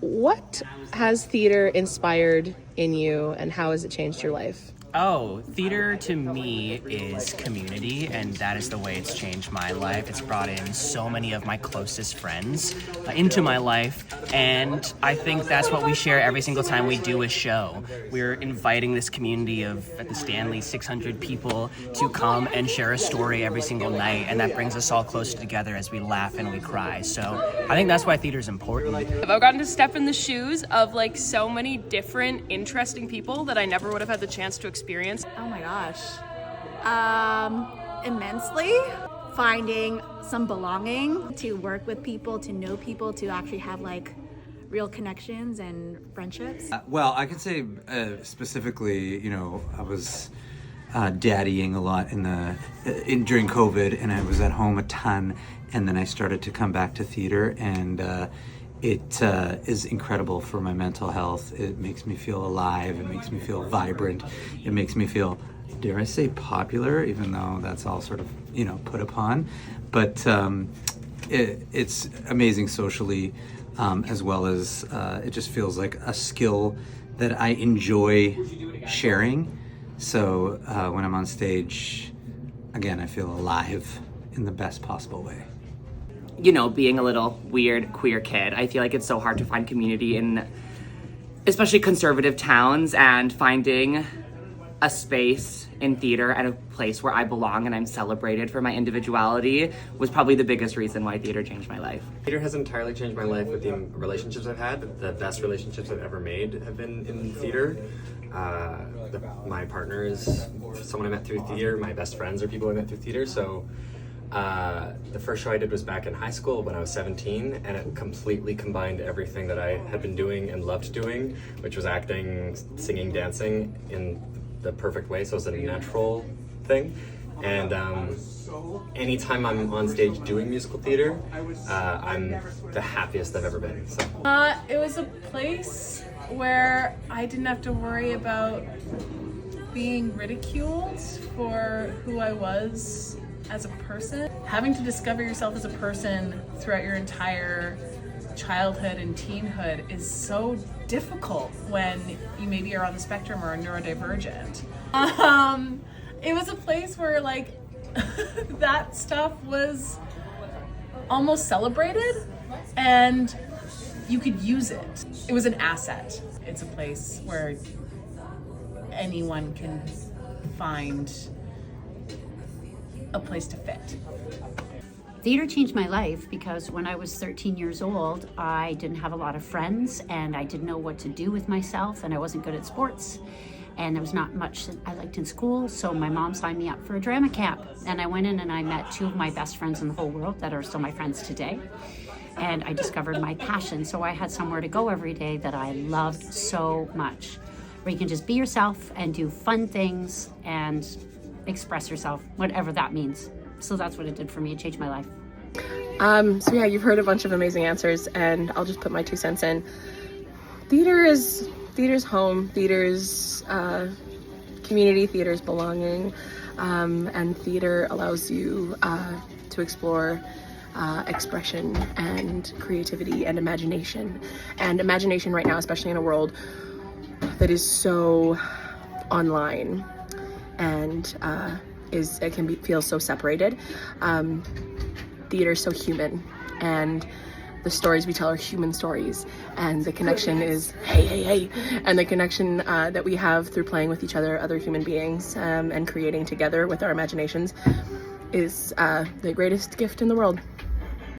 What has theater inspired in you, and how has it changed your life? Oh, theater to me is community, and that is the way it's changed my life. It's brought in so many of my closest friends into my life, and I think that's what we share every single time we do a show. We're inviting this community of, at the Stanley, 600 people to come and share a story every single night, and that brings us all closer together as we laugh and we cry. So I think that's why theater is important. I've gotten to step in the shoes of like so many different interesting people that I never would have had the chance to experience. Oh my gosh. Immensely. Finding some belonging, to work with people, to know people, to actually have like real connections and friendships. Well, I can say specifically, I was daddying a lot during COVID, and I was at home a ton, and then I started to come back to theater, and it is incredible for my mental health. It makes me feel alive. It makes me feel vibrant. It makes me feel, dare I say, popular, even though that's all sort of, put upon. But it's amazing socially, as well as it just feels like a skill that I enjoy sharing. So when I'm on stage, again, I feel alive in the best possible way. Being a little weird queer kid, I feel like it's so hard to find community in especially conservative towns, and finding a space in theater and a place where I belong and I'm celebrated for my individuality was probably the biggest reason why theater changed my life. Theater has entirely changed my life with the relationships I've had. The best relationships I've ever made have been in theater. My partner is someone I met through theater. My best friends are people I met through theater. So the first show I did was back in high school when I was 17, and it completely combined everything that I had been doing and loved doing, which was acting, singing, dancing in the perfect way. So it was a natural thing. And anytime I'm on stage doing musical theater, I'm the happiest I've ever been. So. It was a place where I didn't have to worry about being ridiculed for who I was as a person. Having to discover yourself as a person throughout your entire childhood and teenhood is so difficult when you maybe are on the spectrum or are neurodivergent. It was a place where like that stuff was almost celebrated and you could use it. It was an asset. It's a place where anyone can find a place to fit. Theater changed my life because when I was 13 years old, I didn't have a lot of friends and I didn't know what to do with myself, and I wasn't good at sports, and there was not much that I liked in school, so my mom signed me up for a drama camp, and I went in and I met two of my best friends in the whole world that are still my friends today, and I discovered my passion. So I had somewhere to go every day that I loved so much, where you can just be yourself and do fun things and express yourself, whatever that means. So that's what it did for me. It changed my life. So yeah, you've heard a bunch of amazing answers, and I'll just put my 2 cents in. Theater's home, theater's community, theater's belonging, and theater allows you to explore expression and creativity and imagination. And imagination right now, especially in a world that is so online and it can feel so separated. Theater is so human, and the stories we tell are human stories, and the connection is hey, and the connection that we have through playing with each other, other human beings, and creating together with our imaginations is the greatest gift in the world.